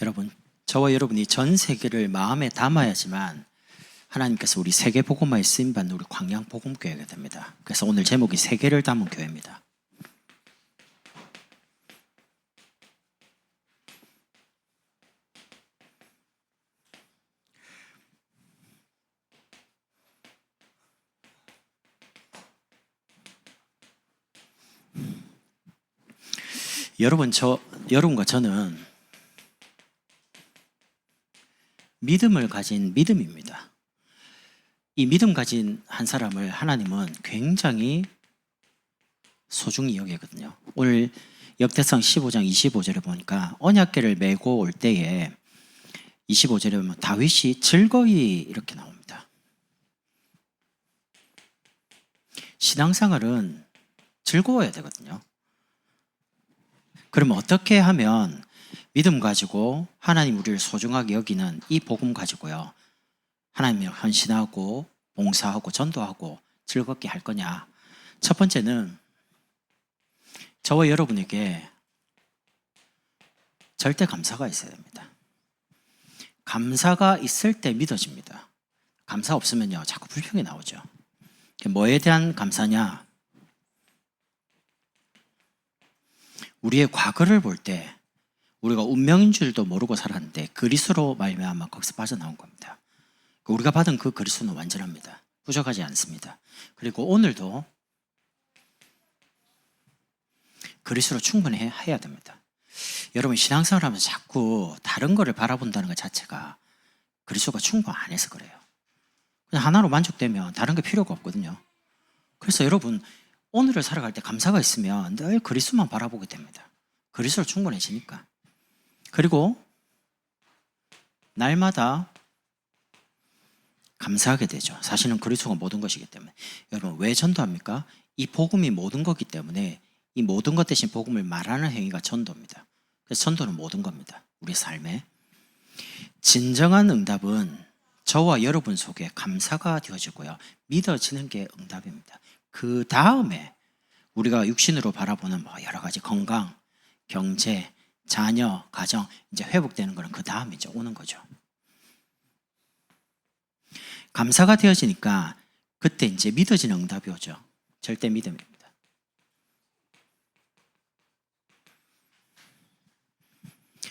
여러분, 저와 여러분이 전 세계를 마음에 담아야지만 하나님께서 우리 세계 복음화에 쓰임받는 우리 광양 복음교회가 됩니다. 그래서 오늘 제목이 세계를 담은 교회입니다. 여러분과 저는 믿음을 가진 믿음입니다. 이 믿음 가진 한 사람을 하나님은 굉장히 소중히 여기거든요. 오늘 역대상 15장 25절에 보니까 언약궤를 메고 올 때에 25절에 보면 다윗이 즐거이 이렇게 나옵니다. 신앙생활은 즐거워야 되거든요. 그러면 어떻게 하면 믿음 가지고 하나님 우리를 소중하게 여기는 이 복음 가지고요, 하나님을 헌신하고 봉사하고 전도하고 즐겁게 할 거냐? 첫 번째는 저와 여러분에게 절대 감사가 있어야 됩니다. 감사가 있을 때 믿어집니다. 감사 없으면요 자꾸 불평이 나오죠. 뭐에 대한 감사냐? 우리의 과거를 볼 때 우리가 운명인 줄도 모르고 살았는데 그리스도로 말미암아 거기서 빠져나온 겁니다. 우리가 받은 그 그리스도는 완전합니다. 부족하지 않습니다. 그리고 오늘도 그리스도로 충분히 해야 됩니다. 여러분, 신앙생활 하면서 자꾸 다른 거를 바라본다는 것 자체가 그리스도가 충분 안 해서 그래요. 그냥 하나로 만족되면 다른 게 필요가 없거든요. 그래서 여러분, 오늘을 살아갈 때 감사가 있으면 늘 그리스도만 바라보게 됩니다. 그리스도로 충분해지니까. 그리고 날마다 감사하게 되죠. 사실은 그리스도가 모든 것이기 때문에. 여러분, 왜 전도합니까? 이 복음이 모든 거기 때문에 이 모든 것 대신 복음을 말하는 행위가 전도입니다. 그래서 전도는 모든 겁니다. 우리의 삶에. 진정한 응답은 저와 여러분 속에 감사가 되어지고요, 믿어지는 게 응답입니다. 그 다음에 우리가 육신으로 바라보는 여러 가지 건강, 경제, 자녀, 가정 이제 회복되는 거는 그 다음이죠. 오는 거죠. 감사가 되어지니까 그때 이제 믿어지는 응답이 오죠. 절대 믿음입니다.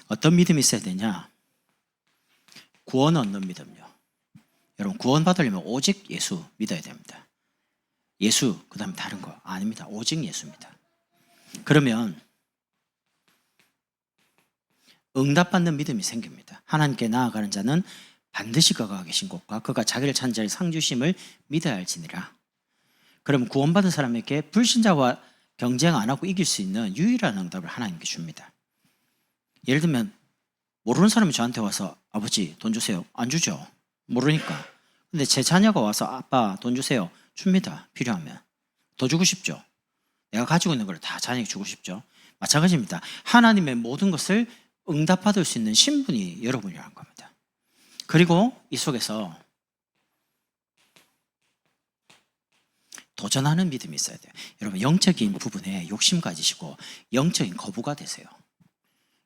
어떤 믿음이 있어야 되냐? 구원 얻는 믿음요. 여러분, 구원 받으려면 오직 예수 믿어야 됩니다. 예수, 그 다음에 다른 거 아닙니다. 오직 예수입니다. 그러면 응답받는 믿음이 생깁니다. 하나님께 나아가는 자는 반드시 그가 계신 곳과 그가 자기를 찾는 자의 상주심을 믿어야 할지니라. 그럼 구원받은 사람에게 불신자와 경쟁 안 하고 이길 수 있는 유일한 응답을 하나님께 줍니다. 예를 들면 모르는 사람이 저한테 와서 아버지 돈 주세요. 안 주죠. 모르니까. 근데 제 자녀가 와서 아빠 돈 주세요. 줍니다. 필요하면. 더 주고 싶죠. 내가 가지고 있는 걸 다 자녀에게 주고 싶죠. 마찬가지입니다. 하나님의 모든 것을 응답받을 수 있는 신분이 여러분이라는 겁니다. 그리고 이 속에서 도전하는 믿음이 있어야 돼요. 여러분, 영적인 부분에 욕심 가지시고 영적인 거부가 되세요.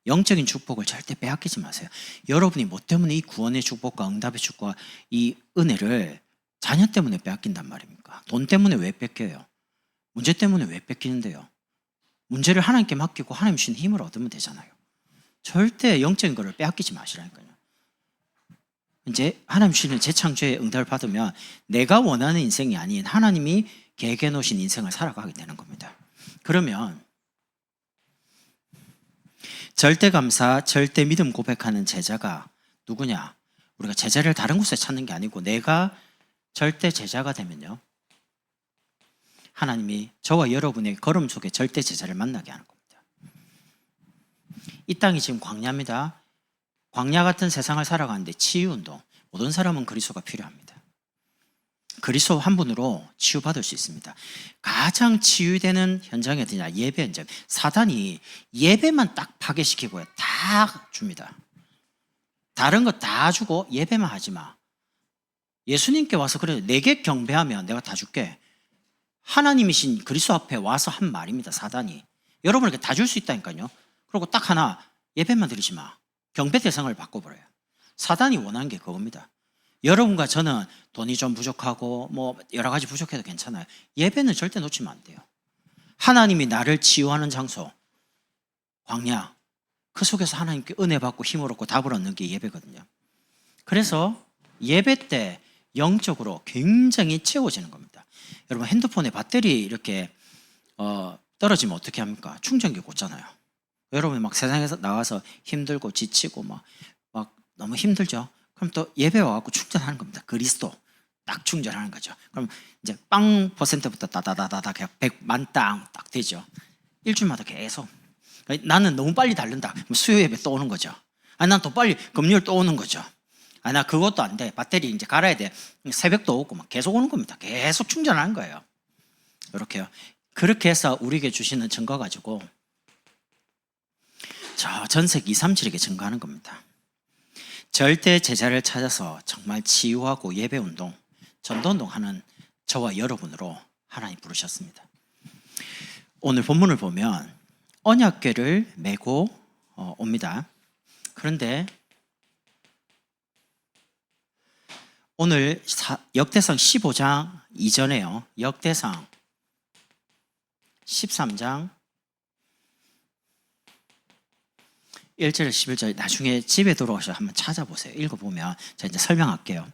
영적인 축복을 절대 빼앗기지 마세요. 여러분이 뭐 때문에 이 구원의 축복과 응답의 축복과 이 은혜를 자녀 때문에 빼앗긴단 말입니까? 돈 때문에 왜 뺏겨요? 문제 때문에 왜 뺏기는데요? 문제를 하나님께 맡기고 하나님 주신 힘을 얻으면 되잖아요. 절대 영적인 거를 빼앗기지 마시라니까요. 이제 하나님 주시는 재창조의 응답을 받으면 내가 원하는 인생이 아닌 하나님이 계획해 놓으신 인생을 살아가게 되는 겁니다. 그러면 절대 감사, 절대 믿음 고백하는 제자가 누구냐? 우리가 제자를 다른 곳에 찾는 게 아니고 내가 절대 제자가 되면요, 하나님이 저와 여러분의 걸음 속에 절대 제자를 만나게 하는 겁니다. 이 땅이 지금 광야입니다. 광야 같은 세상을 살아가는데 치유운동, 모든 사람은 그리스도가 필요합니다. 그리스도 한 분으로 치유받을 수 있습니다. 가장 치유되는 현장이 어디냐? 예배 현장. 사단이 예배만 딱 파괴시키고요, 다 줍니다. 다른 거 다 주고 예배만 하지 마. 예수님께 와서 그래, 내게 경배하면 내가 다 줄게. 하나님이신 그리스도 앞에 와서 한 말입니다. 사단이 여러분에게 다 줄 수 있다니까요. 그리고 딱 하나, 예배만 드리지 마. 경배 대상을 바꿔버려요. 사단이 원하는 게 그겁니다. 여러분과 저는 돈이 좀 부족하고 뭐 여러 가지 부족해도 괜찮아요. 예배는 절대 놓치면 안 돼요. 하나님이 나를 치유하는 장소, 광야, 그 속에서 하나님께 은혜 받고 힘을 얻고 답을 얻는 게 예배거든요. 그래서 예배 때 영적으로 굉장히 채워지는 겁니다. 여러분 핸드폰에 배터리 이렇게 떨어지면 어떻게 합니까? 충전기 꽂잖아요. 여러분 막 세상에서 나와서 힘들고 지치고 막 너무 힘들죠. 그럼 또 예배 와갖고 충전하는 겁니다. 그리스도 딱 충전하는 거죠. 그럼 이제 빵 퍼센트부터 다다다다다 그냥 100만 땅 딱 되죠. 일주일마다 계속. 나는 너무 빨리 달른다. 그럼 수요 예배 또 오는 거죠. 난 또 빨리 금요일 또 오는 거죠. 나 그것도 안 돼. 배터리 이제 갈아야 돼. 새벽도 오고 막 계속 오는 겁니다. 계속 충전하는 거예요. 이렇게요. 그렇게 해서 우리에게 주시는 증거 가지고 저 전색 237에게 증거하는 겁니다. 절대 제자를 찾아서 정말 치유하고 예배 운동, 전도 운동 하는 저와 여러분으로 하나님 부르셨습니다. 오늘 본문을 보면 언약궤를 메고 옵니다. 그런데 오늘 역대상 15장 이전에요. 역대상 13장 1절 11절 나중에 집에 돌아오셔서 한번 찾아보세요. 읽어보면 제가 이제 설명할게요.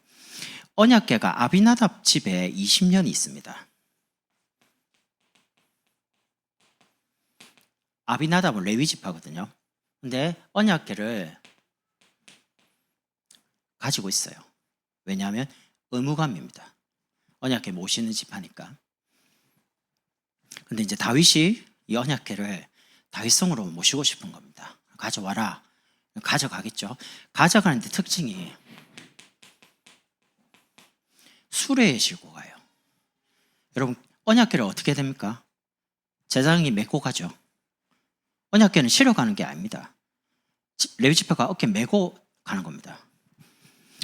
언약궤가 아비나답 집에 20년이 있습니다. 아비나답은 레위 지파거든요. 근데 언약궤를 가지고 있어요. 왜냐하면 의무감입니다. 언약궤 모시는 지파니까. 근데 이제 다윗이 이 언약궤를 다윗성으로 모시고 싶은 겁니다. 가져와라. 가져가겠죠. 가져가는데 특징이 수레에 싣고 가요. 여러분 언약궤를 어떻게 됩니까? 제사장이 메고 가죠. 언약궤는 실어 가는 게 아닙니다. 레위 지파가 어깨 메고 가는 겁니다.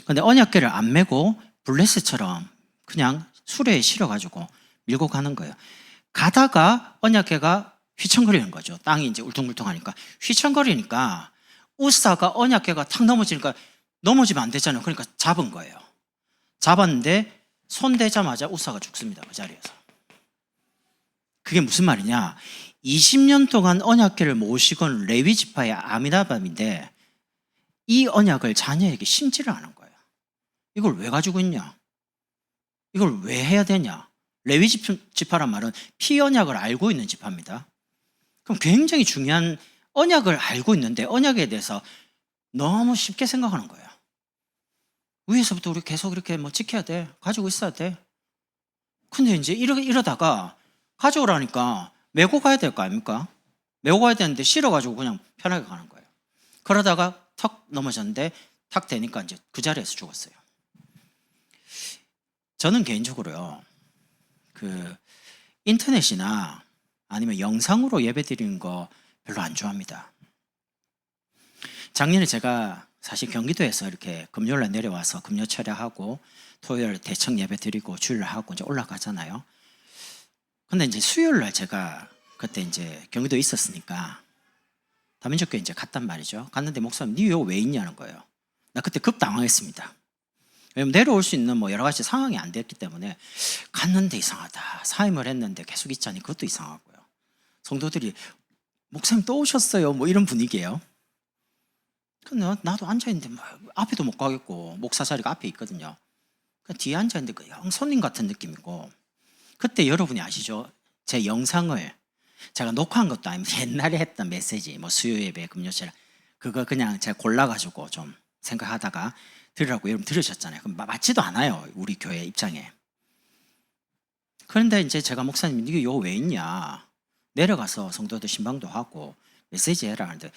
근데 언약궤를 안 메고 블레스처럼 그냥 수레에 실어가지고 밀고 가는 거예요. 가다가 언약궤가 휘청거리는 거죠. 땅이 이제 울퉁불퉁하니까 휘청거리니까 우사가 언약궤가 탁 넘어지니까 넘어지면 안 되잖아요. 그러니까 잡은 거예요. 잡았는데 손 대자마자 우사가 죽습니다. 그 자리에서. 그게 무슨 말이냐? 20년 동안 언약궤를 모시건 레위 지파의 아미나답인데 이 언약을 자녀에게 심지를 않은 거예요. 이걸 왜 가지고 있냐? 이걸 왜 해야 되냐? 레위 지파란 말은 피언약을 알고 있는 지파입니다. 그럼 굉장히 중요한 언약을 알고 있는데 언약에 대해서 너무 쉽게 생각하는 거예요. 위에서부터 우리 계속 이렇게 뭐 지켜야 돼. 가지고 있어야 돼. 근데 이제 이러다가 가져오라니까 메고 가야 될 거 아닙니까? 메고 가야 되는데 실어가지고 그냥 편하게 가는 거예요. 그러다가 턱 넘어졌는데 탁 되니까 이제 그 자리에서 죽었어요. 저는 개인적으로요, 인터넷이나 아니면 영상으로 예배 드리는 거 별로 안 좋아합니다. 작년에 제가 사실 경기도에서 이렇게 금요일날 내려와서 금요 철야하고 토요일 대청 예배 드리고 주일 하고 이제 올라가잖아요. 근데 이제 수요일날 제가 그때 이제 경기도에 있었으니까 다민족교회 이제 갔단 말이죠. 갔는데 목사님, 니 여기 왜 있냐는 거예요. 나 그때 급 당황했습니다. 왜냐면 내려올 수 있는 뭐 여러 가지 상황이 안 됐기 때문에 갔는데 이상하다. 사임을 했는데 계속 있자니 그것도 이상하고요. 성도들이 목사님 또 오셨어요. 뭐 이런 분위기예요. 근데 나도 앉아있는데 뭐 앞에도 못 가겠고 목사 자리가 앞에 있거든요. 뒤에 앉아있는데 그냥 손님 같은 느낌이고, 그때 여러분이 아시죠? 제 영상을 제가 녹화한 것도 아니면 옛날에 했던 메시지, 뭐 수요예배, 금요철 그거 그냥 제가 골라가지고 좀 생각하다가 들으라고 여러분 들으셨잖아요. 그럼 맞지도 않아요, 우리 교회 입장에. 그런데 이제 제가 목사님, 이게 요 왜 있냐? 내려가서 성도들 신방도 하고 메시지 해라 하는데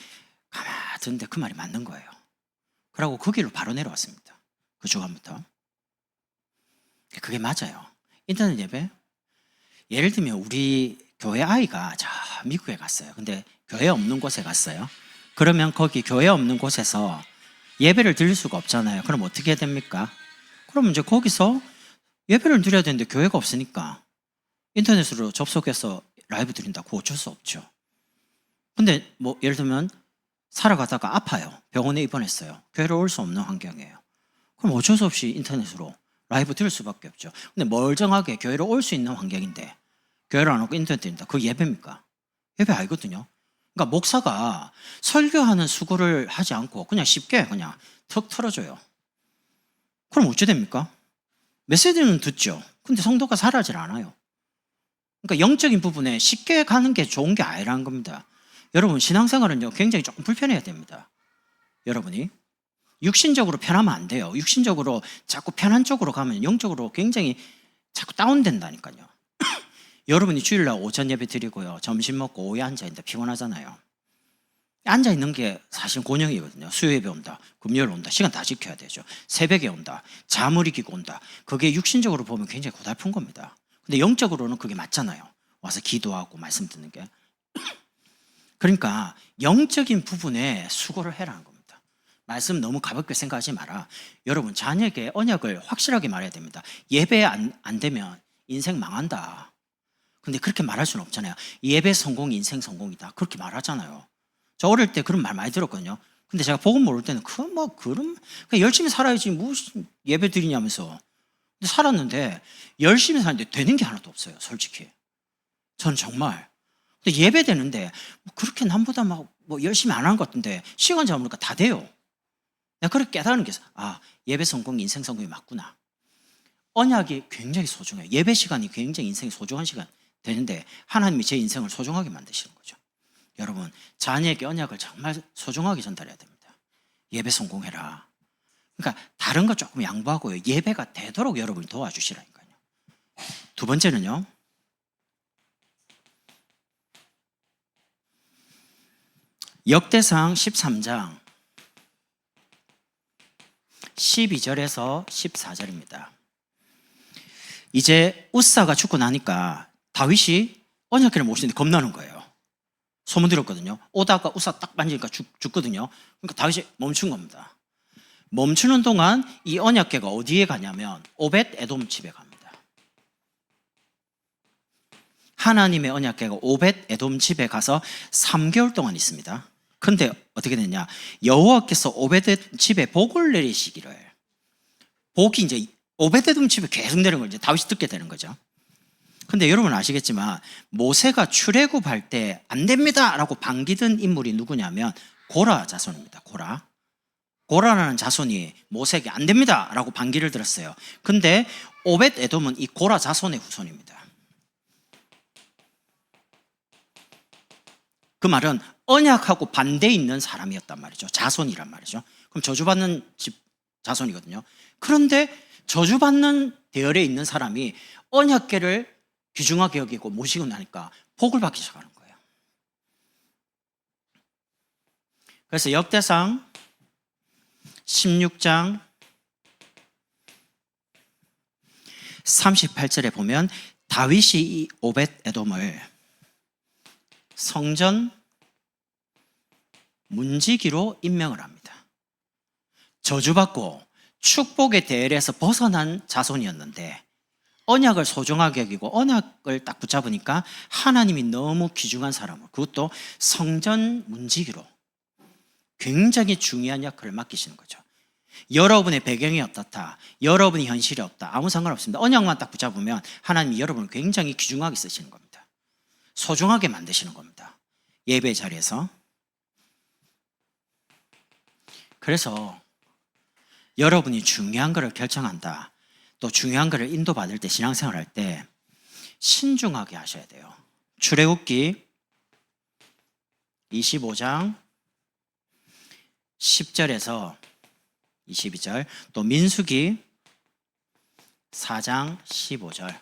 가만히 듣는데 그 말이 맞는 거예요. 그러고 그 길로 바로 내려왔습니다. 그 주간부터. 그게 맞아요. 인터넷 예배? 예를 들면 우리 교회 아이가 저 미국에 갔어요. 근데 교회 없는 곳에 갔어요. 그러면 거기 교회 없는 곳에서 예배를 드릴 수가 없잖아요. 그럼 어떻게 해야 됩니까? 그럼 이제 거기서 예배를 드려야 되는데 교회가 없으니까 인터넷으로 접속해서 라이브 드린다고 어쩔 수 없죠. 근데 뭐 예를 들면 살아가다가 아파요. 병원에 입원했어요. 교회로 올 수 없는 환경이에요. 그럼 어쩔 수 없이 인터넷으로 라이브 들을 수밖에 없죠. 근데 멀쩡하게 교회로 올 수 있는 환경인데 교회를 안 오고 인터넷 드린다. 그게 예배입니까? 예배 아니거든요. 그러니까 목사가 설교하는 수고를 하지 않고 그냥 쉽게 그냥 턱 털어줘요. 그럼 어찌 됩니까? 메시지는 듣죠. 근데 성도가 살아질 않아요. 그러니까 영적인 부분에 쉽게 가는 게 좋은 게 아니라는 겁니다. 여러분 신앙생활은요 굉장히 조금 불편해야 됩니다. 여러분이 육신적으로 편하면 안 돼요. 육신적으로 자꾸 편한 쪽으로 가면 영적으로 굉장히 자꾸 다운된다니까요. 여러분이 주일날 오전 예배 드리고요 점심 먹고 오후에 앉아있는데 피곤하잖아요. 앉아있는 게 사실 곤영이거든요. 수요 예배 온다, 금요일 온다, 시간 다 지켜야 되죠. 새벽에 온다, 잠을 이기고 온다. 그게 육신적으로 보면 굉장히 고달픈 겁니다. 근데 영적으로는 그게 맞잖아요. 와서 기도하고 말씀 듣는 게. 그러니까 영적인 부분에 수고를 해라는 겁니다. 말씀 너무 가볍게 생각하지 마라. 여러분 자녀에게 언약을 확실하게 말해야 됩니다. 예배 안 되면 인생 망한다. 근데 그렇게 말할 수는 없잖아요. 예배 성공, 인생 성공이다. 그렇게 말하잖아요. 저 어릴 때 그런 말 많이 들었거든요. 근데 제가 복음 모를 때는 그냥 열심히 살아야지 무슨 예배 드리냐면서. 근데 살았는데 열심히 사는데 되는 게 하나도 없어요. 솔직히. 전 정말. 근데 예배 되는데 그렇게 남보다 막 열심히 안 하는 것 같은데 시간 잡으니까 다 돼요. 내가 그렇게 깨달은 게 있어. 예배 성공, 인생 성공이 맞구나. 언약이 굉장히 소중해요. 예배 시간이 굉장히 인생이 소중한 시간 되는데 하나님이 제 인생을 소중하게 만드시는 거죠. 여러분 자녀에게 언약을 정말 소중하게 전달해야 됩니다. 예배 성공해라. 그러니까 다른 거 조금 양보하고요. 예배가 되도록 여러분이 도와주시라니까요. 두 번째는요. 역대상 13장 12절에서 14절입니다. 이제 우사가 죽고 나니까 다윗이 언약궤를 모시는데 겁나는 거예요. 소문 들었거든요. 오다가 우사 딱 만지니까 죽거든요. 그러니까 다윗이 멈춘 겁니다. 멈추는 동안 이 언약궤가 어디에 가냐면 오벳 에돔 집에 갑니다. 하나님의 언약궤가 오벳 에돔 집에 가서 3개월 동안 있습니다. 근데 어떻게 됐냐? 여호와께서 오벳 집에 복을 내리시기를. 복이 이제 오벳 에돔 집에 계속 내리는 걸 이제 다윗이 듣게 되는 거죠. 근데 여러분 아시겠지만 모세가 출애굽할 때 안 됩니다 라고 반기던 인물이 누구냐면 고라 자손입니다. 고라라는 자손이 모세에게 안 됩니다 라고 반기를 들었어요. 근데 오벳 에돔은 이 고라 자손의 후손입니다. 그 말은 언약하고 반대 있는 사람이었단 말이죠. 자손이란 말이죠. 그럼 저주받는 집 자손이거든요. 그런데 저주받는 대열에 있는 사람이 언약궤를 귀중하게 여기고 모시고 나니까 복을 받기 시작하는 거예요. 그래서 역대상 16장 38절에 보면 다윗이 이 오벳 에돔을 성전 문지기로 임명을 합니다. 저주받고 축복의 대열에서 벗어난 자손이었는데 언약을 소중하게 여기고 언약을 딱 붙잡으니까 하나님이 너무 귀중한 사람을, 그것도 성전 문지기로 굉장히 중요한 역할을 맡기시는 거죠. 여러분의 배경이 어떻다, 여러분의 현실이 없다, 아무 상관없습니다. 언약만 딱 붙잡으면 하나님이 여러분을 굉장히 귀중하게 쓰시는 겁니다. 소중하게 만드시는 겁니다. 예배 자리에서. 그래서 여러분이 중요한 것을 결정한다, 또 중요한 것을 인도받을 때, 신앙생활 할 때 신중하게 하셔야 돼요. 출애굽기 25장 10절에서 22절, 또 민수기 4장 15절.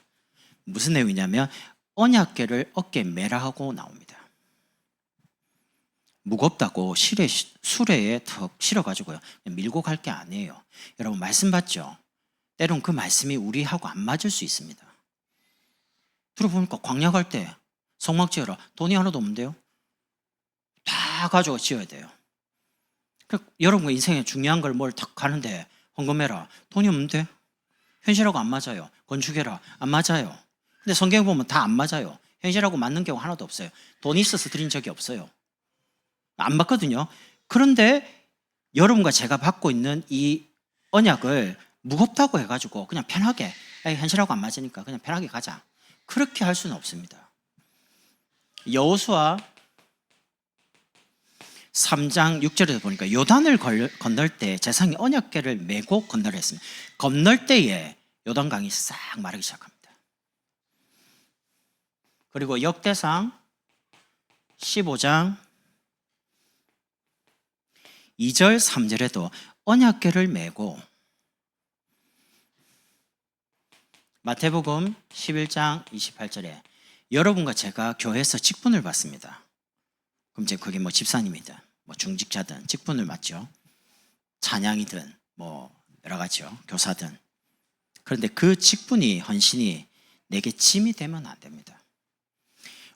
무슨 내용이냐면 언약궤를 어깨에 매라 하고 나옵니다. 무겁다고 수레에 턱 실어가지고요 밀고 갈 게 아니에요. 여러분 말씀 봤죠? 때론 그 말씀이 우리하고 안 맞을 수 있습니다. 들어보니까 광야 갈 때 성막 지어라, 돈이 하나도 없는데요. 다 가져가 지어야 돼요. 여러분 인생에 중요한 걸 뭘 탁 가는데 헌금해라, 돈이 없는데. 현실하고 안 맞아요. 건축해라, 안 맞아요. 근데 성경 보면 다 안 맞아요. 현실하고 맞는 경우 하나도 없어요. 돈이 있어서 드린 적이 없어요. 안 맞거든요. 그런데 여러분과 제가 받고 있는 이 언약을 무겁다고 해가지고 그냥 편하게 현실하고 안 맞으니까 그냥 편하게 가자, 그렇게 할 수는 없습니다. 여호수아 3장 6절에도 보니까 요단을 건널 때 제사장이 언약궤를 메고 건너려 했습니다. 건널 때에 요단강이 싹 마르기 시작합니다. 그리고 역대상 15장 2절 3절에도 언약궤를 메고, 마태복음 11장 28절에 여러분과 제가 교회에서 직분을 받습니다. 그럼 이제 그게 뭐 집사님이든 뭐 중직자든 직분을 받죠. 찬양이든 뭐 여러 가지요, 교사든. 그런데 그 직분이, 헌신이 내게 짐이 되면 안 됩니다.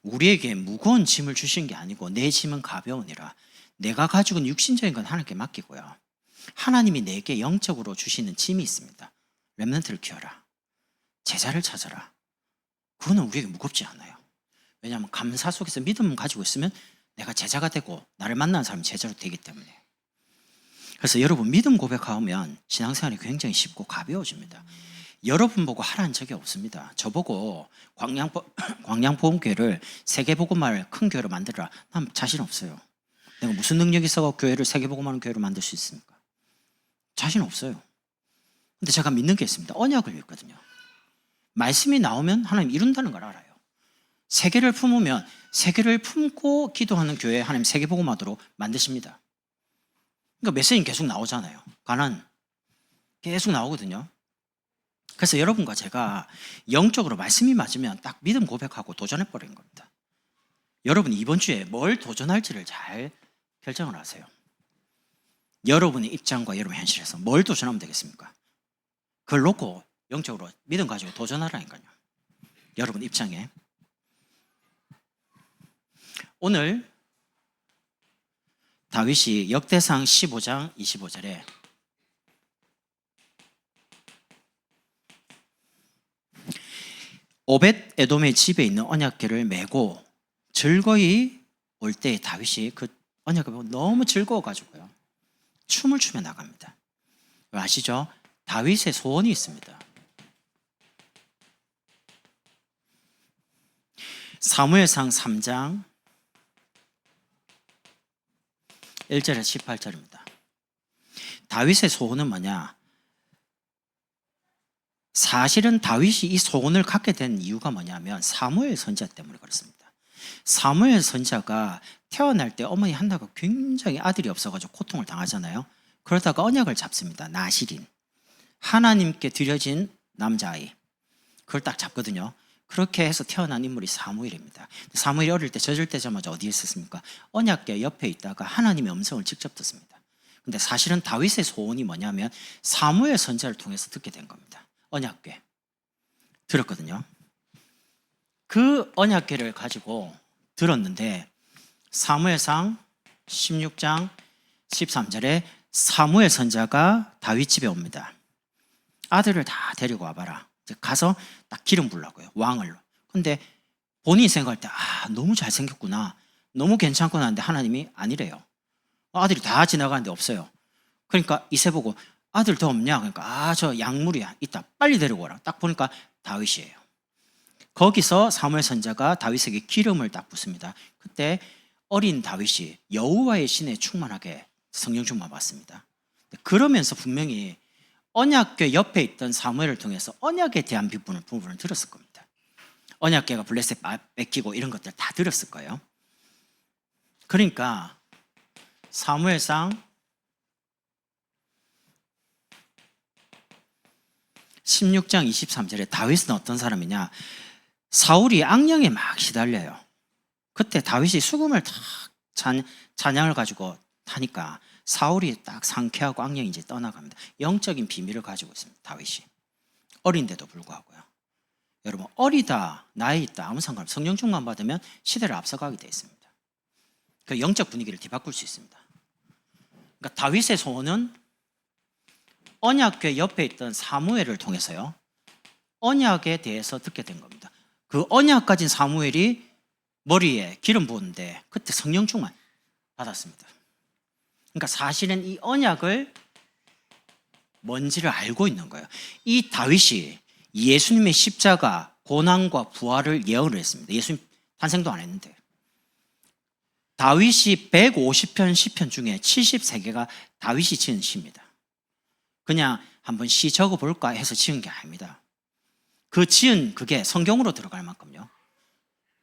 우리에게 무거운 짐을 주신 게 아니고 내 짐은 가벼우니라. 내가 가지고 있는 육신적인 건 하나님께 맡기고요, 하나님이 내게 영적으로 주시는 짐이 있습니다. 렘넌트를 키워라, 제자를 찾아라. 그거는 우리에게 무겁지 않아요. 왜냐하면 감사 속에서 믿음을 가지고 있으면 내가 제자가 되고 나를 만나는 사람이 제자로 되기 때문에. 그래서 여러분, 믿음 고백하면 신앙생활이 굉장히 쉽고 가벼워집니다. 여러분 보고 하라는 적이 없습니다. 저보고 광양보험교회를 세계복음화를 큰 교회로 만들어라, 난 자신 없어요. 내가 무슨 능력이 있어 교회를 세계복음화하는 교회로 만들 수 있습니까? 자신 없어요. 근데 제가 믿는 게 있습니다. 언약을 믿거든요. 말씀이 나오면 하나님 이룬다는 걸 알아요. 세계를 품으면 세계를 품고 기도하는 교회 하나님 세계복음화도록 만드십니다. 그러니까 메시지는 계속 나오잖아요. 가난 계속 나오거든요. 그래서 여러분과 제가 영적으로 말씀이 맞으면 딱 믿음 고백하고 도전해버리는 겁니다. 여러분, 이번 주에 뭘 도전할지를 잘 결정을 하세요. 여러분의 입장과 여러분의 현실에서 뭘 도전하면 되겠습니까? 그걸 놓고 영적으로 믿음 가지고 도전하라니까요. 여러분 입장에. 오늘 다윗이 역대상 15장 25절에 오벳 에돔의 집에 있는 언약궤를 메고 즐거이 올 때 다윗이 그 언약궤를 보고 너무 즐거워가지고요, 춤을 추며 나갑니다. 아시죠? 다윗의 소원이 있습니다. 사무엘상 3장 1절에서 18절입니다. 다윗의 소원은 뭐냐? 사실은 다윗이 이 소원을 갖게 된 이유가 뭐냐면 사무엘 선지자 때문에 그렇습니다. 사무엘 선지자가 태어날 때 어머니 한나가 굉장히 아들이 없어가지고 고통을 당하잖아요. 그러다가 언약을 잡습니다. 나실인, 하나님께 드려진 남자아이, 그걸 딱 잡거든요. 그렇게 해서 태어난 인물이 사무엘입니다. 사무엘이 어릴 때 젖을 떼자마자 어디에 있었습니까? 언약궤 옆에 있다가 하나님의 음성을 직접 듣습니다. 근데 사실은 다윗의 소원이 뭐냐면 사무엘 선지자를 통해서 듣게 된 겁니다. 언약궤 들었거든요. 그 언약궤를 가지고 들었는데 사무엘상 16장 13절에 사무엘 선지자가 다윗 집에 옵니다. 아들을 다 데리고 와봐라. 가서 딱 기름 부으려고요, 왕을. 근데 본인이 생각할 때 너무 잘생겼구나, 너무 괜찮구나 하는데 하나님이 아니래요. 아들이 다 지나가는데 없어요. 그러니까 이세 보고 아들 더 없냐? 그러니까 저 약물이야, 있다, 빨리 데리고 오라. 딱 보니까 다윗이에요. 거기서 사무엘 선지자가 다윗에게 기름을 딱 붓습니다. 그때 어린 다윗이 여호와의 신에 충만하게 성령 충만 받습니다. 그러면서 분명히 언약궤 옆에 있던 사무엘을 통해서 언약에 대한 부분을 들었을 겁니다. 언약궤가 블레셋 뺏기고 이런 것들 다 들었을 거예요. 그러니까 사무엘상 16장 23절에 다윗은 어떤 사람이냐? 사울이 악령에 막 시달려요. 그때 다윗이 수금을 탁 찬양을 가지고 타니까 사울이 딱 상쾌하고 악령이 이제 떠나갑니다. 영적인 비밀을 가지고 있습니다. 다윗이 어린데도 불구하고요. 여러분, 어리다 나이 있다 아무 상관없어요. 성령 충만 받으면 시대를 앞서가게 되어 있습니다. 그 영적 분위기를 뒤바꿀 수 있습니다. 그러니까 다윗의 소원은 언약궤 옆에 있던 사무엘을 통해서요, 언약에 대해서 듣게 된 겁니다. 그 언약 가진 사무엘이 머리에 기름 부었는데 그때 성령 충만 받았습니다. 그러니까 사실은 이 언약을 뭔지를 알고 있는 거예요. 이 다윗이 예수님의 십자가, 고난과 부활을 예언을 했습니다. 예수님 탄생도 안 했는데. 다윗이 150편 시편 중에 73개가 다윗이 지은 시입니다. 그냥 한번 시 적어볼까 해서 지은 게 아닙니다. 그 지은 그게 성경으로 들어갈 만큼요.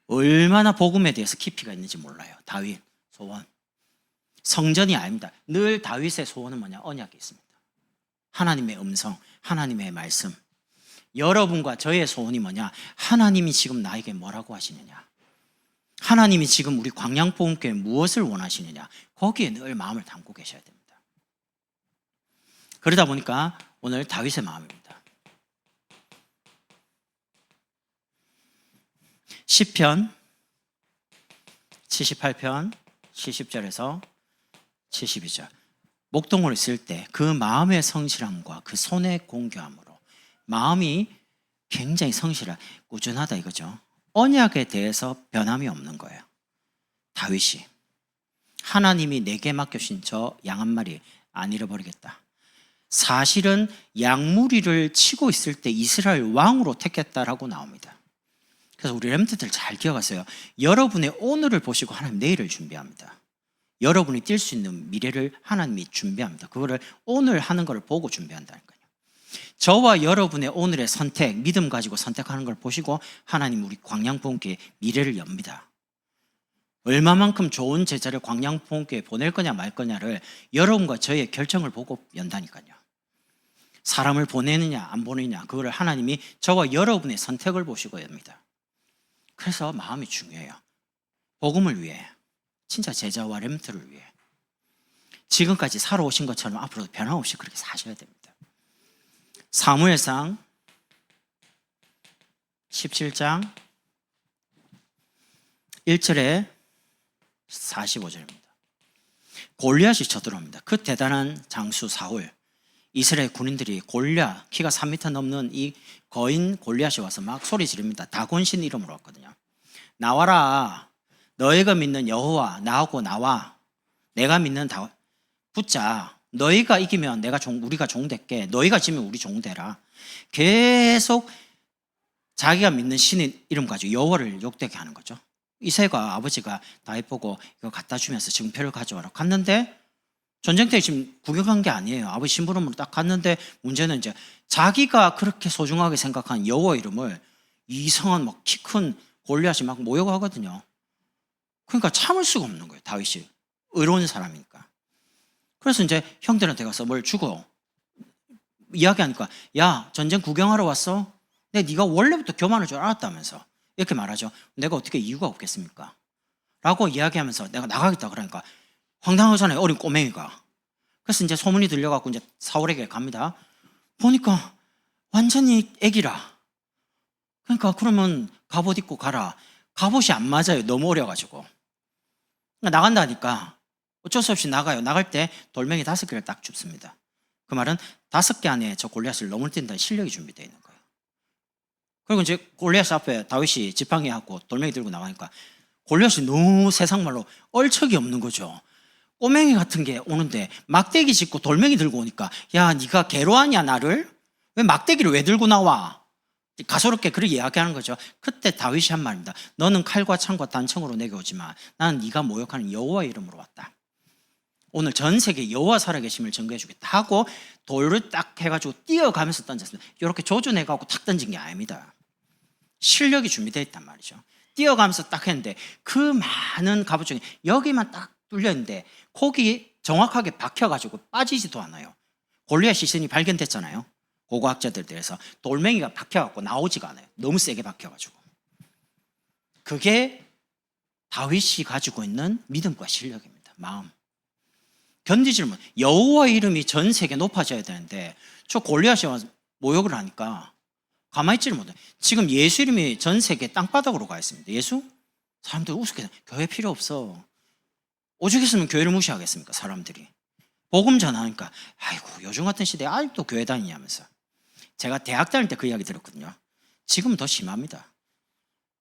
얼마나 복음에 대해서 깊이가 있는지 몰라요. 다윗 소원. 성전이 아닙니다. 늘 다윗의 소원은 뭐냐? 언약이 있습니다. 하나님의 음성, 하나님의 말씀. 여러분과 저의 소원이 뭐냐? 하나님이 지금 나에게 뭐라고 하시느냐? 하나님이 지금 우리 광양복음교회 무엇을 원하시느냐? 거기에 늘 마음을 담고 계셔야 됩니다. 그러다 보니까 오늘 다윗의 마음입니다. 시편 78편 70절에서 72절. 목동을 쓸 때 그 마음의 성실함과 그 손의 공교함으로 마음이 굉장히 성실하, 꾸준하다 이거죠. 언약에 대해서 변함이 없는 거예요. 다윗이 하나님이 내게 맡겨주신 저 양 한 마리 안 잃어버리겠다. 사실은 양무리를 치고 있을 때 이스라엘 왕으로 택했다라고 나옵니다. 그래서 우리 렘트들 잘 기억하세요. 여러분의 오늘을 보시고 하나님 내일을 준비합니다. 여러분이 뛸 수 있는 미래를 하나님이 준비합니다. 그거를 오늘 하는 걸 보고 준비한다니까요. 저와 여러분의 오늘의 선택, 믿음 가지고 선택하는 걸 보시고 하나님 우리 광양복음교회 미래를 엽니다. 얼마만큼 좋은 제자를 광양복음교회에 보낼 거냐 말 거냐를 여러분과 저의 결정을 보고 연다니까요. 사람을 보내느냐 안 보내느냐 그거를 하나님이 저와 여러분의 선택을 보시고 엽니다. 그래서 마음이 중요해요. 복음을 위해, 진짜 제자와 렘트를 위해 지금까지 살아오신 것처럼 앞으로도 변함없이 그렇게 사셔야 됩니다. 사무엘상 17장 1절에 45절입니다. 골리앗이 쳐들어옵니다. 그 대단한 장수 사울, 이스라엘 군인들이 골리앗, 키가 3m 넘는 이 거인 골리앗이 와서 막 소리 지릅니다. 다곤신 이름으로 왔거든요. 나와라, 너희가 믿는 여호와 나하고 나와, 내가 믿는 붙자. 너희가 이기면 우리가 종 될게, 너희가 지면 우리 종 되라. 계속 자기가 믿는 신의 이름 가지고 여호와를 욕되게 하는 거죠. 이새가 아버지가 다윗 보고 이거 갖다 주면서 증표를 가져와라. 갔는데 전쟁터에 지금 구경한 게 아니에요. 아버지 심부름으로 딱 갔는데 문제는 이제 자기가 그렇게 소중하게 생각한 여호와 이름을 이상한 막 키 큰 골리앗이 막 모욕하거든요. 그러니까 참을 수가 없는 거예요. 다윗이 의로운 사람이니까. 그래서 이제 형들한테 가서 뭘 주고 이야기하니까, 야, 전쟁 구경하러 왔어? 네가 원래부터 교만할 줄 알았다면서 이렇게 말하죠. 내가 어떻게 이유가 없겠습니까? 라고 이야기하면서 내가 나가겠다 그러니까 황당하잖아요. 어린 꼬맹이가. 그래서 이제 소문이 들려갖고 이제 사울에게 갑니다. 보니까 완전히 애기라. 그러니까 그러면 갑옷 입고 가라. 갑옷이 안 맞아요. 너무 어려가지고. 나간다니까 어쩔 수 없이 나가요. 나갈 때 돌멩이 5개를 딱 줍습니다. 그 말은 5개 안에 저 골리앗을 넘어뜨린다는 실력이 준비되어 있는 거예요. 그리고 이제 골리앗 앞에 다윗이 지팡이하고 돌멩이 들고 나가니까 골리앗이 너무 세상말로 얼척이 없는 거죠. 꼬맹이 같은 게 오는데 막대기 짚고 돌멩이 들고 오니까, 야, 네가 괴로하냐 나를? 왜 막대기를 왜 들고 나와? 가소롭게 그렇게 이야기하는 거죠. 그때 다윗이 한 말입니다. 너는 칼과 창과 단청으로 내게 오지만 나는 네가 모욕하는 여호와 이름으로 왔다. 오늘 전 세계 여호와 살아계심을 증거해 주겠다 하고 돌을 딱 해가지고 뛰어가면서 던졌습니다. 이렇게 조준해가지고 탁 던진 게 아닙니다. 실력이 준비되어 있단 말이죠. 뛰어가면서 딱 했는데 그 많은 갑옷 중에 여기만 딱 뚫렸는데 거기 정확하게 박혀가지고 빠지지도 않아요. 골리앗 시신이 발견됐잖아요. 고고학자들에서 돌멩이가 박혀갖고 나오지가 않아요. 너무 세게 박혀가지고. 그게 다윗이 가지고 있는 믿음과 실력입니다. 마음. 견디질 못. 여호와 이름이 전 세계 높아져야 되는데 저 골리앗이 와서 모욕을 하니까 가만히 있지를 못해요. 지금 예수 이름이 전 세계 땅바닥으로 가 있습니다. 예수? 사람들 우습게 교회 필요 없어. 오죽했으면 교회를 무시하겠습니까? 사람들이. 복음 전하니까 아이고 요즘 같은 시대에 아직도 교회 다니냐면서. 제가 대학 다닐 때 그 이야기 들었거든요. 지금은 더 심합니다.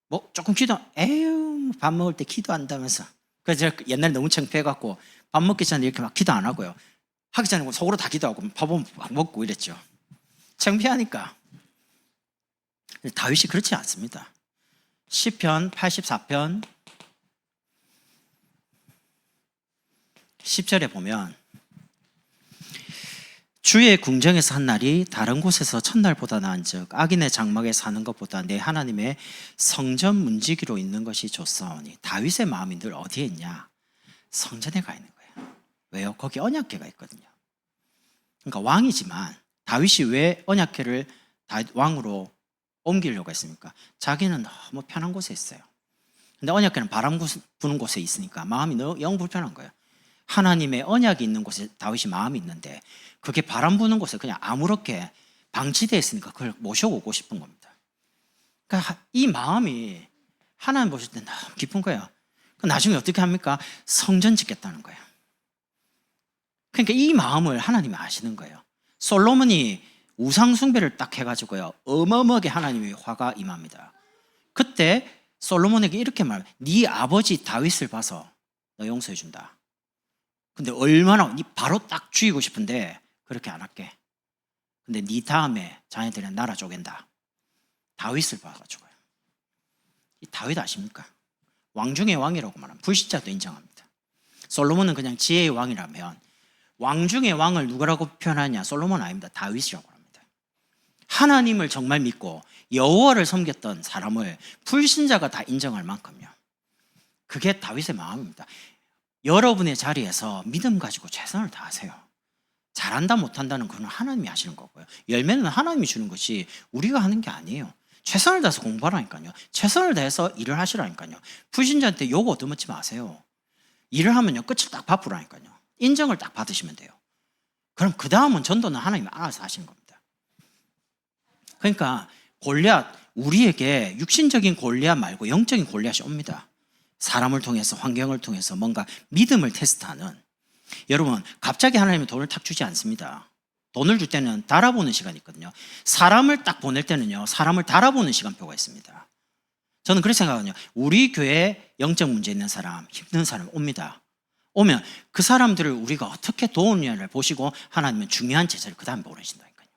뭐 조금 에휴 밥 먹을 때 기도한다면서. 그래서 제가 옛날에 너무 창피해갖고 밥 먹기 전에 이렇게 막 기도 안 하고요. 하기 전에 속으로 다 기도하고 밥은 막 먹고 이랬죠. 창피하니까. 다윗이 그렇지 않습니다. 시편 84편 10절에 보면 주의 궁정에서 한 날이 다른 곳에서 첫날보다 나은즉 악인의 장막에 사는 것보다 내 하나님의 성전 문지기로 있는 것이 좋사오니. 다윗의 마음이 늘 어디에 있냐? 성전에 가 있는 거예요. 왜요? 거기 언약궤가 있거든요. 그러니까 왕이지만 다윗이 왜 언약궤를 왕으로 옮기려고 했습니까? 자기는 너무 편한 곳에 있어요. 근데 언약궤는 바람 부는 곳에 있으니까 마음이 너무 영 불편한 거예요. 하나님의 언약이 있는 곳에 다윗이 마음이 있는데 그게 바람 부는 곳에 그냥 아무렇게 방치되어 있으니까 그걸 모셔오고 싶은 겁니다. 그러니까 이 마음이 하나님 보실 때 너무 깊은 거예요. 나중에 어떻게 합니까? 성전 짓겠다는 거예요. 그러니까 이 마음을 하나님이 아시는 거예요. 솔로몬이 우상 숭배를 딱 해가지고요, 어마어마하게 하나님의 화가 임합니다. 그때 솔로몬에게 이렇게 말해요. 네 아버지 다윗을 봐서 너 용서해 준다. 근데 얼마나 바로 딱 죽이고 싶은데 그렇게 안 할게. 근데 네 다음에 자녀들은 나라 쪼갠다. 다윗을 봐가지고요. 이 다윗 아십니까? 왕 중의 왕이라고 말하면 불신자도 인정합니다. 솔로몬은 그냥 지혜의 왕이라면 왕 중의 왕을 누구라고 표현하냐? 솔로몬은 아닙니다. 다윗이라고 합니다. 하나님을 정말 믿고 여호와를 섬겼던 사람을 불신자가 다 인정할 만큼요. 그게 다윗의 마음입니다. 여러분의 자리에서 믿음 가지고 최선을 다하세요. 잘한다 못한다는 그건 하나님이 하시는 거고요. 열매는 하나님이 주는 것이 우리가 하는 게 아니에요. 최선을 다해서 공부하라니까요. 최선을 다해서 일을 하시라니까요. 불신자한테 욕 얻어먹지 마세요. 일을 하면요, 끝을 딱 바꾸라니까요. 인정을 딱 받으시면 돼요. 그럼 그 다음은 전도는 하나님이 알아서 하시는 겁니다. 그러니까 골리앗, 우리에게 육신적인 골리앗 말고 영적인 골리앗이 옵니다. 사람을 통해서, 환경을 통해서 뭔가 믿음을 테스트하는. 여러분, 갑자기 하나님은 돈을 탁 주지 않습니다. 돈을 줄 때는 달아보는 시간이 있거든요. 사람을 딱 보낼 때는요, 사람을 달아보는 시간표가 있습니다. 저는 그렇게 생각하거든요. 우리 교회에 영적 문제 있는 사람, 힘든 사람 옵니다. 오면 그 사람들을 우리가 어떻게 도우느냐를 보시고 하나님은 중요한 제자를 그 다음에 보내신다니까요.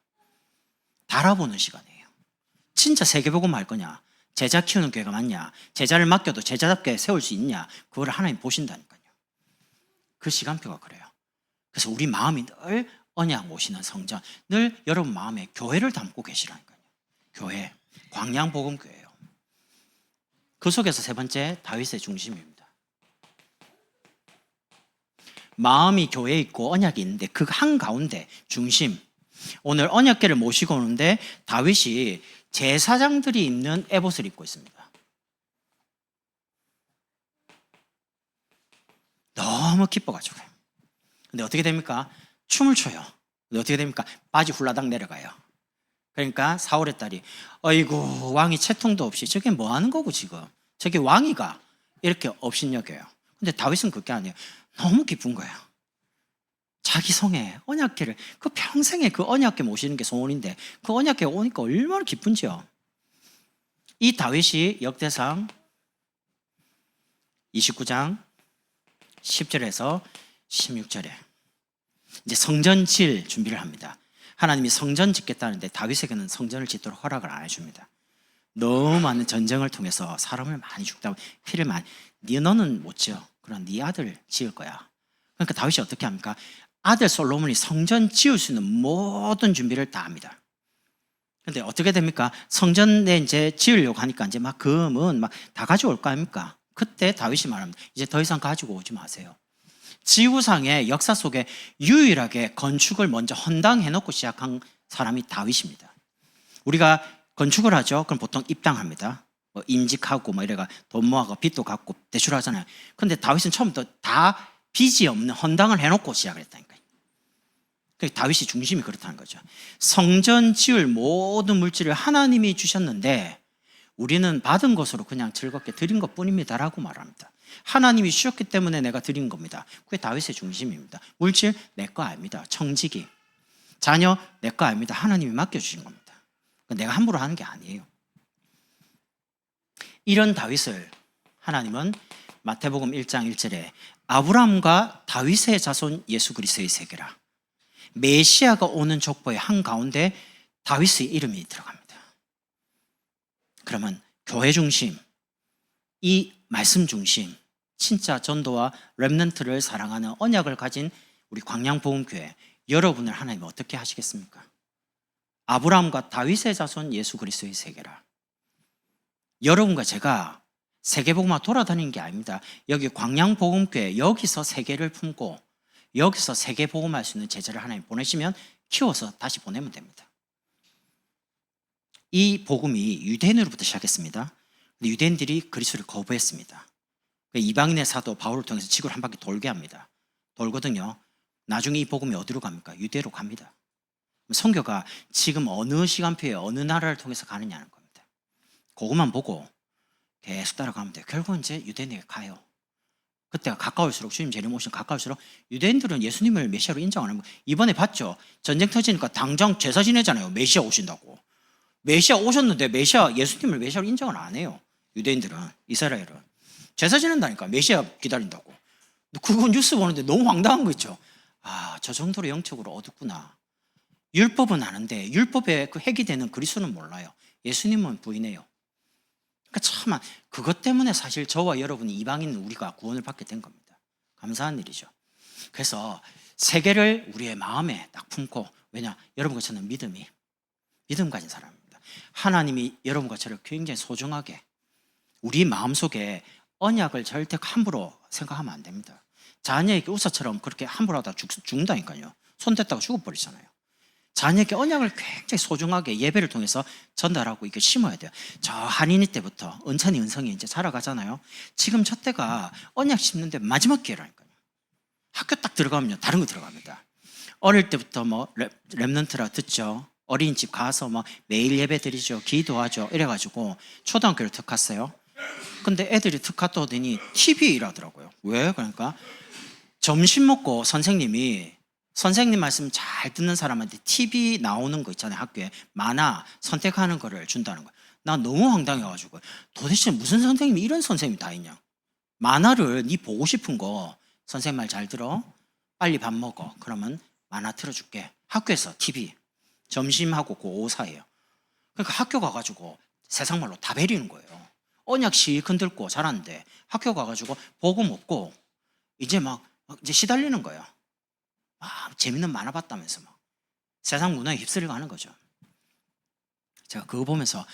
달아보는 시간이에요. 진짜 세계복음 할 거냐? 제자 키우는 교회가 맞냐? 제자를 맡겨도 제자답게 세울 수 있냐? 그걸 하나님 보신다니까요. 그 시간표가 그래요. 그래서 우리 마음이 늘 언약 모시는 성전, 늘 여러분 마음에 교회를 담고 계시라니까요. 교회, 광양복음교회예요. 그 속에서 세 번째, 다윗의 중심입니다. 마음이 교회에 있고 언약이 있는데 그 한가운데 중심, 오늘 언약궤를 모시고 오는데 다윗이 제사장들이 입는 에봇을 입고 있습니다. 너무 기뻐가지고. 근데 어떻게 됩니까? 춤을 춰요. 근데 어떻게 됩니까? 바지 훌라당 내려가요. 그러니까 사울의 딸이 어이구, 왕이 채통도 없이 저게 뭐 하는 거고 지금 저게 왕이가 이렇게 업신여겨요. 근데 다윗은 그게 아니에요. 너무 기쁜 거예요. 자기 성에 언약궤를, 그 평생에 그 언약궤 모시는 게 소원인데 그 언약궤 오니까 얼마나 기쁜지요. 이 다윗이 역대상 29장 10절에서 16절에 이제 성전 질 준비를 합니다. 하나님이 성전 짓겠다는데 다윗에게는 성전을 짓도록 허락을 안 해줍니다. 너무 많은 전쟁을 통해서 사람을 많이 죽다, 피를 많이, 너는 못 지어. 그럼 네 아들 지을 거야. 그러니까 다윗이 어떻게 합니까? 아들 솔로몬이 성전 지을 수 있는 모든 준비를 다 합니다. 근데 어떻게 됩니까? 성전에 이제 지으려고 하니까 이제 막 금은 막 다 가져올 거 아닙니까? 그때 다윗이 말합니다. 이제 더 이상 가지고 오지 마세요. 지구상의 역사 속에 유일하게 건축을 먼저 헌당해놓고 시작한 사람이 다윗입니다. 우리가 건축을 하죠. 그럼 보통 입당합니다. 뭐 임직하고 뭐 이래가 돈 모아서 빚도 갚고 대출하잖아요. 근데 다윗은 처음부터 다 빚이 없는 헌당을 해놓고 시작을 했다니까요. 다윗이 중심이 그렇다는 거죠. 성전 지을 모든 물질을 하나님이 주셨는데 우리는 받은 것으로 그냥 즐겁게 드린 것뿐입니다 라고 말합니다. 하나님이 주셨기 때문에 내가 드린 겁니다. 그게 다윗의 중심입니다. 물질 내 거 아닙니다. 청지기, 자녀 내 거 아닙니다. 하나님이 맡겨주신 겁니다. 내가 함부로 하는 게 아니에요. 이런 다윗을 하나님은 마태복음 1장 1절에 아브라함과 다윗의 자손 예수 그리스도의 세계라. 메시아가 오는 족보의 한가운데 다윗의 이름이 들어갑니다. 그러면 교회 중심, 이 말씀 중심, 진짜 전도와 렘넌트를 사랑하는 언약을 가진 우리 광양복음교회, 여러분을 하나님 어떻게 하시겠습니까? 아브라함과 다윗의 자손 예수 그리스도의 세계라. 여러분과 제가 세계복음화 돌아다니는 게 아닙니다. 여기 광양복음교회, 여기서 세계를 품고 여기서 세계복음할 수 있는 제자를 하나님 보내시면 키워서 다시 보내면 됩니다. 이 복음이 유대인으로부터 시작했습니다. 유대인들이 그리스도를 거부했습니다. 이방인의 사도 바울을 통해서 지구를 한 바퀴 돌게 합니다. 돌거든요. 나중에 이 복음이 어디로 갑니까? 유대로 갑니다. 선교가 지금 어느 시간표에 어느 나라를 통해서 가느냐는 겁니다. 그것만 보고 계속 따라가면 돼요. 결국은 이제 유대인에게 가요. 그때가 가까울수록, 주님 재림 오시면 가까울수록 유대인들은 예수님을 메시아로 인정 안 하고, 이번에 봤죠? 전쟁 터지니까 당장 제사 지내잖아요. 메시아 오신다고. 메시아 오셨는데 예수님을 메시아로 인정을 안 해요. 유대인들은, 이스라엘은. 제사 지낸다니까, 메시아 기다린다고. 그거 뉴스 보는데 너무 황당한 거 있죠. 아, 저 정도로 영적으로 어둡구나. 율법은 아는데 율법에 그 핵이 되는 그리스도는 몰라요. 예수님은 부인해요. 그러니까 참 그것 때문에 사실 저와 여러분이 이방인 우리가 구원을 받게 된 겁니다. 감사한 일이죠. 그래서 세계를 우리의 마음에 딱 품고, 왜냐? 여러분과 저는 믿음 가진 사람입니다. 하나님이 여러분과 저를 굉장히 소중하게, 우리 마음속에 언약을 절대 함부로 생각하면 안 됩니다. 자녀에게 우사처럼 그렇게 함부로 하다가 죽는다니까요. 손 댔다가 죽어버리잖아요. 자녀에게 언약을 굉장히 소중하게 예배를 통해서 전달하고 이렇게 심어야 돼요. 저 한인이 때부터 은찬이 은성이 이제 자라가잖아요. 지금 저 때가 언약 심는데 마지막 기회라니까요. 학교 딱 들어가면요, 다른 거 들어갑니다. 어릴 때부터 뭐 렘넌트라 듣죠. 어린이집 가서 막 매일 예배 드리죠. 기도하죠. 이래가지고 초등학교를 특 갔어요. 근데 애들이 특 갔다 오더니 TV 일하더라고요. 왜? 그러니까 점심 먹고 선생님 말씀 잘 듣는 사람한테 TV 나오는 거 있잖아요. 학교에 만화 선택하는 거를 준다는 거예요. 나 너무 황당해가지고, 도대체 무슨 선생님이 이런 선생님이 다 있냐. 만화를 네 보고 싶은 거, 선생님 말 잘 들어, 빨리 밥 먹어, 그러면 만화 틀어줄게. 학교에서 TV 점심하고 그 오후 사이에요. 그러니까 학교 가가지고 세상 말로 다 베리는 거예요. 언약 실컷 들고 잘하는데 학교 가가지고 보고 먹고 이제 이제 시달리는 거예요. 재밌는 만화 봤다면서 막 세상 문화에 휩쓸려 가는 거죠. 제가 그거 보면서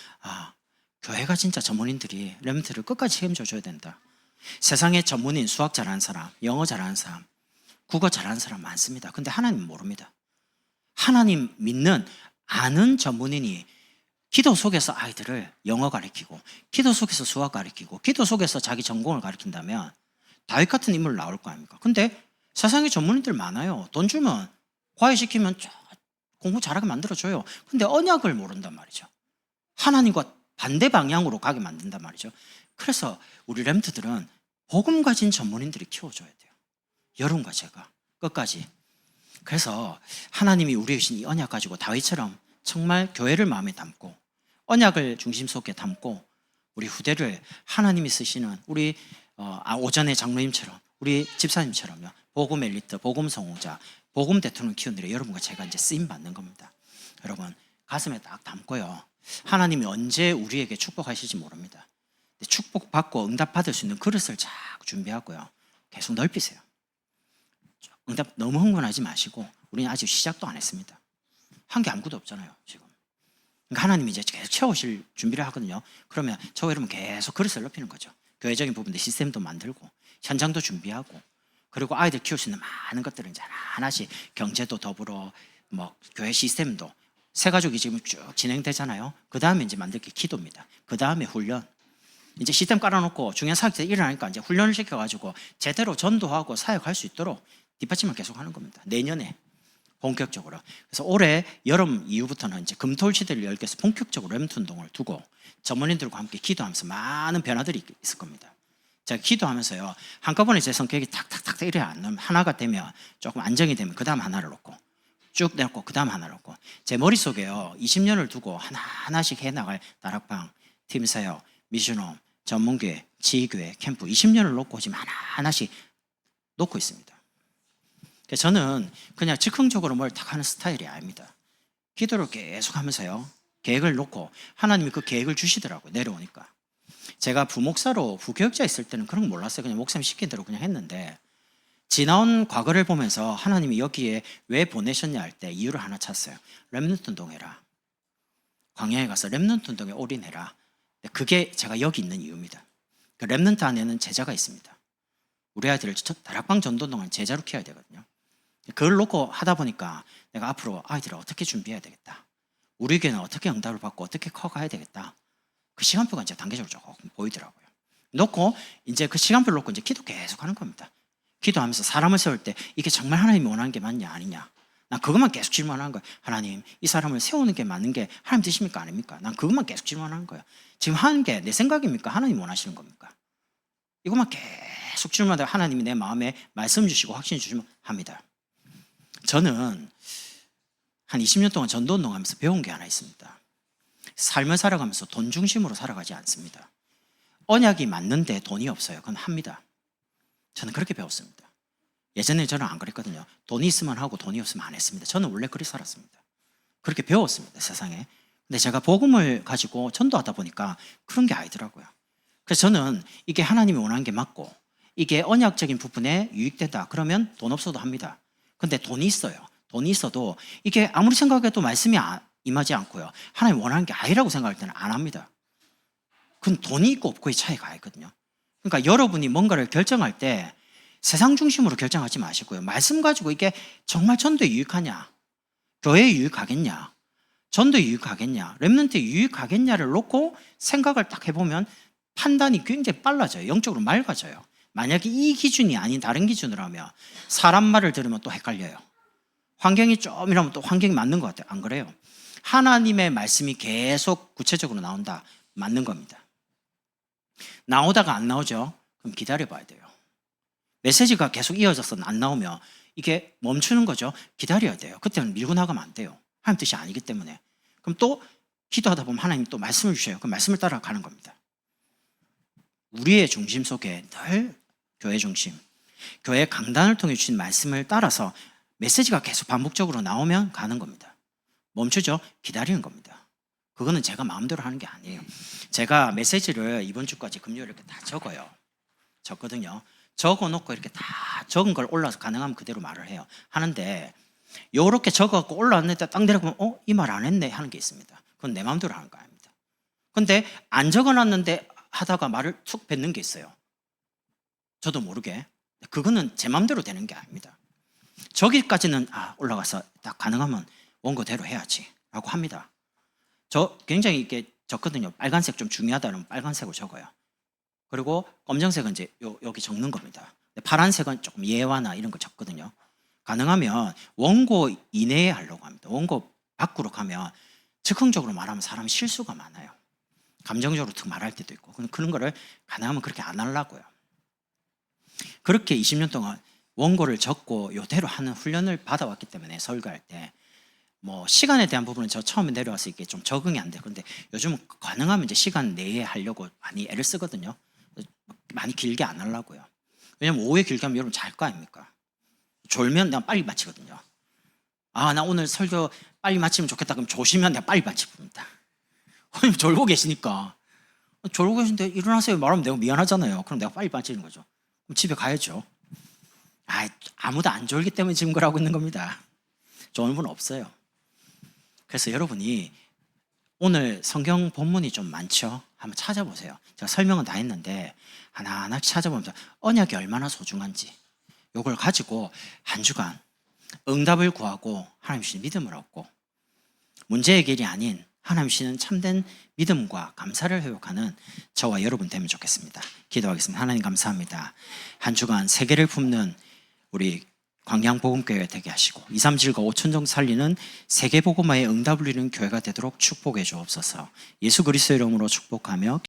교회가 진짜 전문인들이 렘넌트를 끝까지 책임져 줘야 된다. 세상에 전문인, 수학 잘하는 사람, 영어 잘하는 사람, 국어 잘하는 사람 많습니다. 근데 하나님 모릅니다. 하나님 믿는 아는 전문인이 기도 속에서 아이들을 영어 가르치고, 기도 속에서 수학 가르치고, 기도 속에서 자기 전공을 가르친다면 다윗 같은 인물 나올 거 아닙니까? 근데 세상에 전문인들 많아요. 돈 주면, 과외시키면 공부 잘하게 만들어줘요. 근데 언약을 모른단 말이죠. 하나님과 반대 방향으로 가게 만든단 말이죠. 그래서 우리 렘트들은 복음 가진 전문인들이 키워줘야 돼요. 여러분과 제가 끝까지. 그래서 하나님이 우리에게 주신 이 언약 가지고 다윗처럼 정말 교회를 마음에 담고 언약을 중심 속에 담고 우리 후대를 하나님이 쓰시는 우리 오전의 장로님처럼, 우리 집사님처럼요, 복음 엘리트, 복음 성공자, 복음 대통령 키우는 여러분과 제가 이제 쓰임 받는 겁니다. 여러분 가슴에 딱 담고요. 하나님이 언제 우리에게 축복하실지 모릅니다. 축복받고 응답받을 수 있는 그릇을 자꾸 준비하고요. 계속 넓히세요. 응답 너무 흥분하지 마시고, 우리는 아직 시작도 안 했습니다. 한 게 아무것도 없잖아요, 지금. 그러니까 하나님이 이제 계속 채우실 준비를 하거든요. 그러면 저 여러분 계속 그릇을 넓히는 거죠. 교회적인 부분도 시스템도 만들고, 현장도 준비하고, 그리고 아이들 키울 수 있는 많은 것들을 이제 하나씩 경제도 더불어, 교회 시스템도 새 가족이 지금 쭉 진행되잖아요. 그 다음에 이제 만들 게 기도입니다. 그 다음에 훈련. 이제 시스템 깔아놓고 중요한 사역들이 일어나니까 이제 훈련을 시켜가지고 제대로 전도하고 사역할 수 있도록 뒷받침을 계속하는 겁니다. 내년에 본격적으로. 그래서 올해 여름 이후부터는 이제 금토일치들을 열게 해서 본격적으로 렘트 운동을 두고 전문인들과 함께 기도하면서 많은 변화들이 있을 겁니다. 제가 기도하면서요, 한꺼번에 제 성격이 탁탁탁 이래 안 나면, 하나가 되면 조금 안정이 되면 그 다음 하나를 놓고 쭉 내놓고 그 다음 하나를 놓고, 제 머릿속에요 20년을 두고 하나하나씩 해나갈 다락방, 팀사역, 미션홈, 전문교회, 지휘교회, 캠프 20년을 놓고 지금 하나하나씩 놓고 있습니다. 그래서 저는 그냥 즉흥적으로 뭘 딱 하는 스타일이 아닙니다. 기도를 계속 하면서요, 계획을 놓고 하나님이 그 계획을 주시더라고요. 내려오니까. 제가 부목사로 부교역자 있을 때는 그런 거 몰랐어요. 그냥 목사님 시킨 대로 그냥 했는데, 지나온 과거를 보면서 하나님이 여기에 왜 보내셨냐 할 때 이유를 하나 찾았어요. 렘넌트 운동해라. 광야에 가서 렘넌트 운동에 올인해라. 그게 제가 여기 있는 이유입니다. 그 렘넌트 안에는 제자가 있습니다. 우리 아이들을 다락방 전도운동을 제자로 키워야 되거든요. 그걸 놓고 하다 보니까 내가 앞으로 아이들을 어떻게 준비해야 되겠다, 우리 교회는 어떻게 응답을 받고 어떻게 커가야 되겠다, 그 시간표가 이제 단계적으로 조금 보이더라고요. 놓고 이제 그 시간표를 놓고 이제 기도 계속 하는 겁니다. 기도하면서 사람을 세울 때 이게 정말 하나님이 원하는 게 맞냐 아니냐, 난 그것만 계속 질문하는 거예요. 하나님, 이 사람을 세우는 게 맞는 게 하나님 뜻입니까 아닙니까? 난 그것만 계속 질문하는 거예요. 지금 하는 게 내 생각입니까 하나님 원하시는 겁니까? 이것만 계속 질문하다 하나님이 내 마음에 말씀 주시고 확신 주시면 합니다. 저는 한 20년 동안 전도운동 하면서 배운 게 하나 있습니다. 삶을 살아가면서 돈 중심으로 살아가지 않습니다. 언약이 맞는데 돈이 없어요. 그건 합니다. 저는 그렇게 배웠습니다. 예전에 저는 안 그랬거든요. 돈이 있으면 하고 돈이 없으면 안 했습니다. 저는 원래 그렇게 살았습니다. 그렇게 배웠습니다, 세상에. 근데 제가 복음을 가지고 전도하다 보니까 그런 게 아니더라고요. 그래서 저는 이게 하나님이 원하는 게 맞고 이게 언약적인 부분에 유익되다 그러면 돈 없어도 합니다. 근데 돈이 있어요. 돈이 있어도 이게 아무리 생각해도 말씀이 임하지 않고요, 하나님 원하는 게 아니라고 생각할 때는 안 합니다. 그건 돈이 있고 없고의 차이가 있거든요. 그러니까 여러분이 뭔가를 결정할 때 세상 중심으로 결정하지 마시고요, 말씀 가지고 이게 정말 전도에 유익하냐, 교회에 유익하겠냐, 전도에 유익하겠냐, 렘넌트에 유익하겠냐를 놓고 생각을 딱 해보면 판단이 굉장히 빨라져요. 영적으로 맑아져요. 만약에 이 기준이 아닌 다른 기준으로 하면 사람 말을 들으면 또 헷갈려요. 환경이 좀 이러면 또 환경이 맞는 것 같아요. 안 그래요? 하나님의 말씀이 계속 구체적으로 나온다, 맞는 겁니다. 나오다가 안 나오죠? 그럼 기다려 봐야 돼요. 메시지가 계속 이어져서 안 나오면 이게 멈추는 거죠. 기다려야 돼요. 그때는 밀고 나가면 안 돼요. 하나님 뜻이 아니기 때문에. 그럼 또 기도하다 보면 하나님 또 말씀을 주셔요. 그 말씀을 따라가는 겁니다. 우리의 중심 속에 늘 교회 중심, 교회 강단을 통해 주신 말씀을 따라서 메시지가 계속 반복적으로 나오면 가는 겁니다. 멈추죠? 기다리는 겁니다. 그거는 제가 마음대로 하는 게 아니에요. 제가 메시지를 이번 주까지 금요일 이렇게 다 적거든요. 적어놓고 이렇게 다 적은 걸 올라서 가능하면 그대로 말을 해요. 하는데 요렇게 적어갖고 올라왔는데 딱 내려보면 이 말 안 했네 하는 게 있습니다. 그건 내 마음대로 하는 거 아닙니다. 근데 안 적어놨는데 하다가 말을 툭 뱉는 게 있어요. 저도 모르게. 그거는 제 마음대로 되는 게 아닙니다. 저기까지는 올라가서 딱 가능하면 원고대로 해야지 라고 합니다. 저 굉장히 이렇게 적거든요. 빨간색 좀 중요하다면 빨간색으로 적어요. 그리고 검정색은 이제 여기 적는 겁니다. 파란색은 조금 예화나 이런 거 적거든요. 가능하면 원고 이내에 하려고 합니다. 원고 밖으로 가면 즉흥적으로 말하면 사람이 실수가 많아요. 감정적으로 더 말할 때도 있고. 그런 거를 가능하면 그렇게 안 하려고요. 그렇게 20년 동안 원고를 적고 이대로 하는 훈련을 받아왔기 때문에 설교할 때 뭐 시간에 대한 부분은 저 처음에 내려와서 이게 좀 적응이 안 돼요. 그런데 요즘은 가능하면 이제 시간 내에 하려고 많이 애를 쓰거든요. 많이 길게 안 하려고요. 왜냐면 오후에 길게 하면 여러분 잘 거 아닙니까? 졸면 내가 빨리 마치거든요. 나 오늘 설교 빨리 마치면 좋겠다. 그럼 조시면 내가 빨리 마칩니다. 졸고 계시니까. 졸고 계신데 일어나세요 말하면 내가 미안하잖아요. 그럼 내가 빨리 마치는 거죠. 그럼 집에 가야죠. 아무도 안 졸기 때문에 지금 그러고 있는 겁니다. 좋은 분 없어요. 그래서 여러분이 오늘 성경 본문이 좀 많죠? 한번 찾아보세요. 제가 설명은 다 했는데 하나하나 찾아보면서 언약이 얼마나 소중한지 이걸 가지고 한 주간 응답을 구하고 하나님 주신 믿음을 얻고 문제 해결이 아닌 하나님 주시는 참된 믿음과 감사를 회복하는 저와 여러분 되면 좋겠습니다. 기도하겠습니다. 하나님 감사합니다. 한 주간 세계를 품는 우리 광양복음교회가 되게 하시고 2, 3질과 5천정 살리는 세계복음화의 응답을 이루는 교회가 되도록 축복해 주옵소서. 예수 그리스도의 이름으로 축복하며